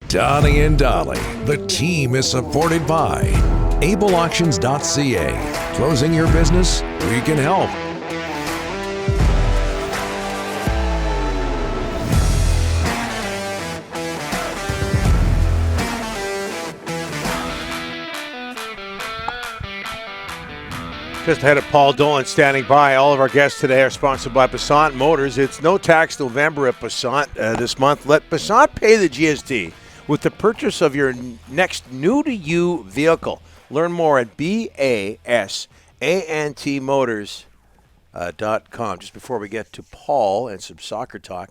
Donnie and Dolly. The team is supported by ableauctions.ca. Closing your business? We can help. Just ahead of Paul Dolan standing by. All of our guests today are sponsored by Passat Motors. It's no tax November at Passat this month. Let Passat pay the GST with the purchase of your next new-to-you vehicle. Learn more at basantmotors.com. Just before we get to Paul and some soccer talk,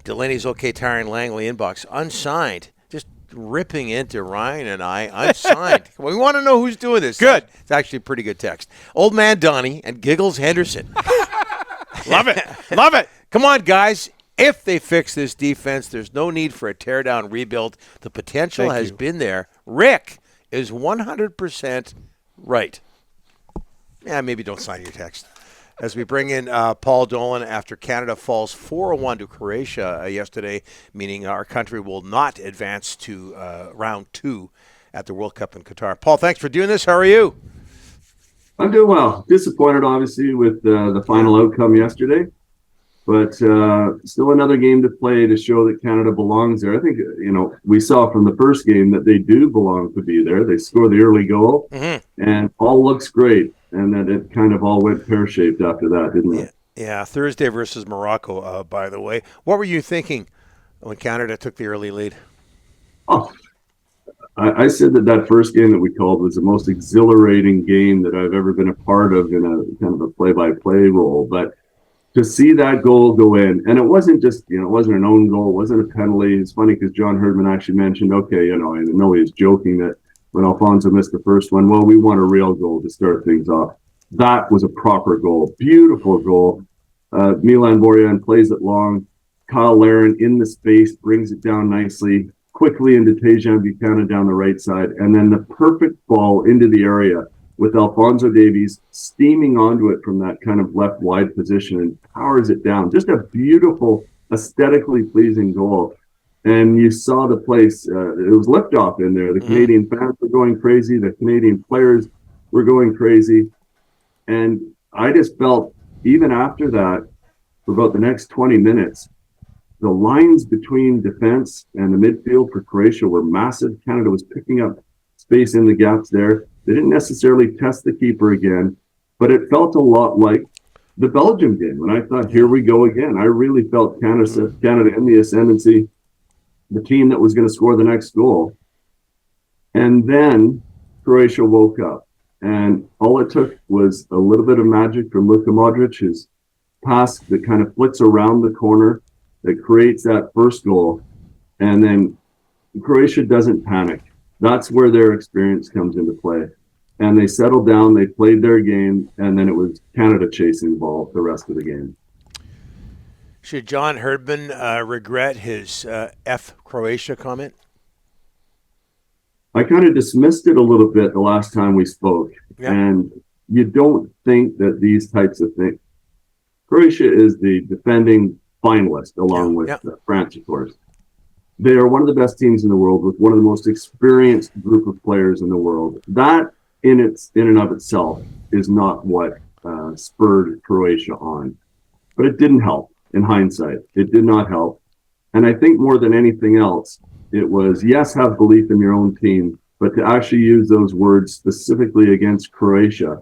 Delaney's OK Tire and Langley inbox, unsigned. Just ripping into Ryan and I, unsigned. We want to know who's doing this. Good. It's actually a pretty good text. Old Man Donnie and Giggles Henderson. Love it. Love it. Come on, guys. If they fix this defense, there's no need for a tear-down rebuild. The potential has been there. Rick is 100% right. Yeah, maybe don't sign your text. As we bring in Paul Dolan after Canada falls 4-1 to Croatia yesterday, meaning our country will not advance to round 2 at the World Cup in Qatar. Paul, thanks for doing this. How are you? I'm doing well. Disappointed, obviously, with the final outcome yesterday. But still another game to play to show that Canada belongs there. I think, we saw from the first game that they do belong to be there. They score the early goal, and all looks great. And then it kind of all went pear-shaped after that, didn't it? Yeah, Thursday versus Morocco, by the way. What were you thinking when Canada took the early lead? Oh, I said that first game that we called was the most exhilarating game that I've ever been a part of in a kind of a play-by-play role. But to see that goal go in, and it wasn't just, it wasn't an own goal, it wasn't a penalty. It's funny because John Herdman actually mentioned, I know he was joking that when Alfonso missed the first one, well, we want a real goal to start things off. That was a proper goal. Beautiful goal. Milan Borjan plays it long. Kyle Larin in the space, brings it down nicely, quickly into Tejan Buchanan down the right side, and then the perfect ball into the area with Alfonso Davies steaming onto it from that kind of left wide position and powers it down. Just a beautiful, aesthetically pleasing goal. And you saw the place, it was liftoff in there. The Canadian fans were going crazy. The Canadian players were going crazy. And I just felt, even after that, for about the next 20 minutes, the lines between defense and the midfield for Croatia were massive. Canada was picking up space in the gaps there. They didn't necessarily test the keeper again, but it felt a lot like the Belgium game. And I thought, here we go again. I really felt Canada in the ascendancy, the team that was going to score the next goal. And then Croatia woke up. And all it took was a little bit of magic from Luka Modric, his pass that kind of flicks around the corner, that creates that first goal. And then Croatia doesn't panic. That's where their experience comes into play. And they settled down, they played their game, and then it was Canada chasing the ball the rest of the game. Should John Herdman regret his F Croatia comment? I kind of dismissed it a little bit the last time we spoke. Yeah. And you don't think that these types of things. Croatia is the defending finalist, along with France, of course. They are one of the best teams in the world with one of the most experienced group of players in the world. That in and of itself is not what spurred Croatia on. But it didn't help. In hindsight, it did not help. And I think more than anything else, it was, yes, have belief in your own team, but to actually use those words specifically against Croatia.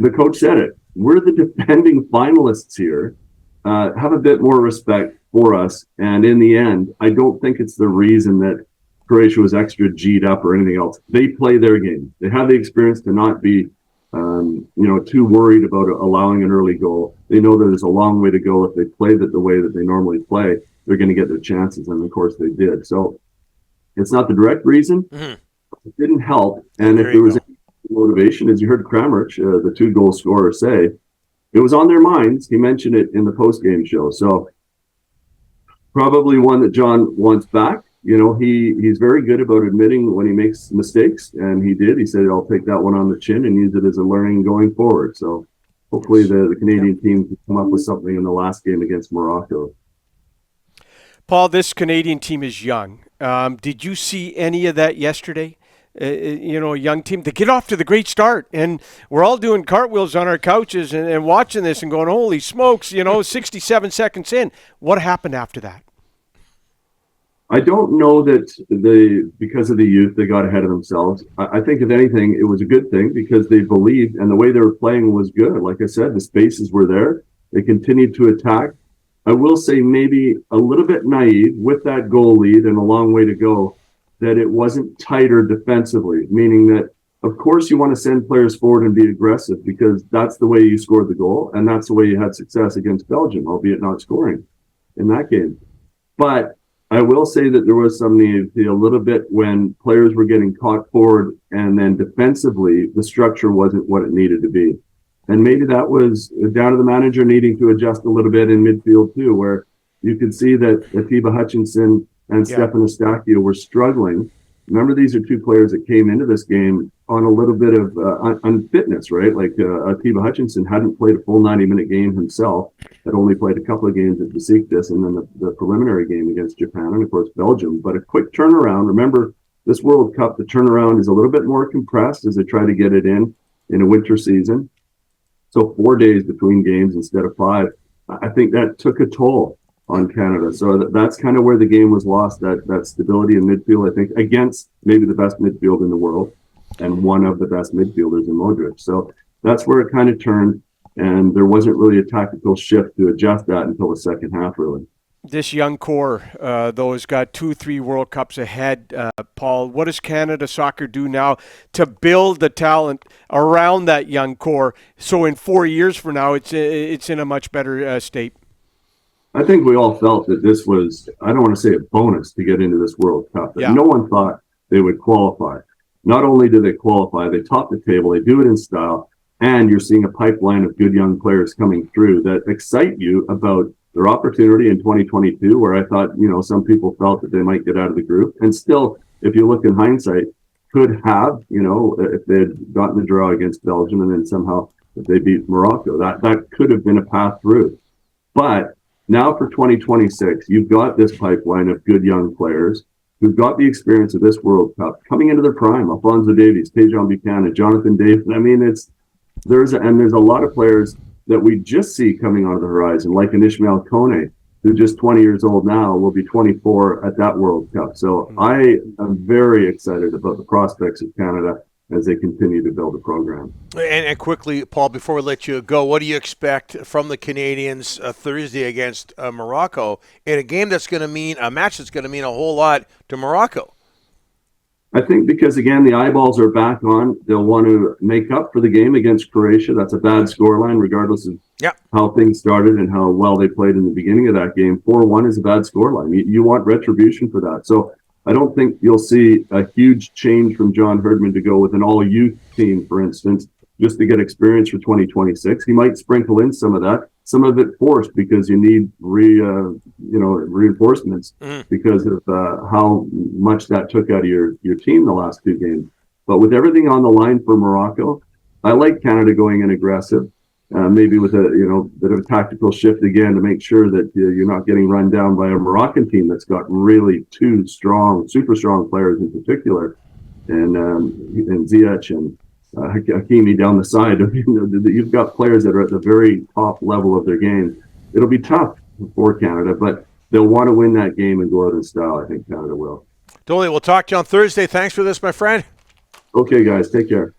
The coach said it. We're the defending finalists here. Have a bit more respect for us. And in the end, I don't think it's the reason that Croatia was extra G'd up or anything else. They play their game. They have the experience to not be too worried about allowing an early goal. They know that there's a long way to go. If they played it the way that they normally play, they're going to get their chances, and of course they did. So it's not the direct reason. It didn't help. And if there was any motivation, as you heard Kramaric, the 2-goal scorer, say, it was on their minds. He mentioned it in the post-game show. So probably one that John wants back. He's very good about admitting when he makes mistakes, and he did. He said, I'll take that one on the chin and use it as a learning going forward. So hopefully the Canadian team can come up with something in the last game against Morocco. Paul, this Canadian team is young. Did you see any of that yesterday? A young team. They get off to the great start, and we're all doing cartwheels on our couches and watching this and going, holy smokes, 67 seconds in. What happened after that? I don't know that because of the youth, they got ahead of themselves. I think, if anything, it was a good thing because they believed, and the way they were playing was good. Like I said, the spaces were there. They continued to attack. I will say maybe a little bit naive with that goal lead and a long way to go, that it wasn't tighter defensively, meaning that, of course, you want to send players forward and be aggressive because that's the way you scored the goal, and that's the way you had success against Belgium, albeit not scoring in that game. But I will say that there was some naivety a little bit when players were getting caught forward, and then defensively, the structure wasn't what it needed to be. And maybe that was down to the manager needing to adjust a little bit in midfield too, where you could see that Atiba Hutchinson and Stefan Eustáquio were struggling. Remember, these are two players that came into this game on a little bit of unfitness, right? Like Atiba Hutchinson hadn't played a full 90-minute game himself, had only played a couple of games at Besiktas, and then the preliminary game against Japan, and of course Belgium. But a quick turnaround. Remember, this World Cup, the turnaround is a little bit more compressed as they try to get it in a winter season. So 4 days between games instead of 5. I think that took a toll on Canada. So that's kind of where the game was lost, that stability in midfield, I think, against maybe the best midfield in the world and one of the best midfielders in Modric. So that's where it kind of turned, and there wasn't really a tactical shift to adjust that until the second half, really. This young core, though, has got 2-3 World Cups ahead. Paul, what does Canada Soccer do now to build the talent around that young core so in 4 years from now it's in a much better state? I think we all felt that this was, I don't want to say a bonus to get into this World Cup. That No one thought they would qualify. Not only do they qualify, they top the table, they do it in style, and you're seeing a pipeline of good young players coming through that excite you about their opportunity in 2022, where I thought, some people felt that they might get out of the group. And still, if you look in hindsight, could have, if they had gotten the draw against Belgium and then somehow if they beat Morocco, that could have been a path through. But now for 2026, you've got this pipeline of good young players who've got the experience of this World Cup coming into their prime. Alphonso Davies, Tejan Buchanan, Jonathan David. I mean, there's a lot of players that we just see coming on the horizon, like an Ishmael Kone, who's just 20 years old now, will be 24 at that World Cup. So I am very excited about the prospects of Canada as they continue to build a program. And quickly, Paul, before we let you go, what do you expect from the Canadians Thursday against Morocco in a game that's going to mean a match that's going to mean a whole lot to Morocco? I think because, again, the eyeballs are back on, they'll want to make up for the game against Croatia. That's a bad scoreline, regardless of how things started and how well they played in the beginning of that game. 4-1 is a bad scoreline. You want retribution for that. So I don't think you'll see a huge change from John Herdman to go with an all-youth team, for instance, just to get experience for 2026. He might sprinkle in some of that, some of it forced because you need reinforcements because of how much that took out of your team the last 2 games. But with everything on the line for Morocco, I like Canada going in aggressive, maybe with a bit of a tactical shift again to make sure that you're not getting run down by a Moroccan team that's got really 2 super strong players in particular, and Ziyech and Hakimi down the side. You've got players that are at the very top level of their game. It'll be tough for Canada, but they'll want to win that game and go out in style. I think Canada will. Dolan, we'll talk to you on Thursday. Thanks for this, my friend. Okay, guys. Take care.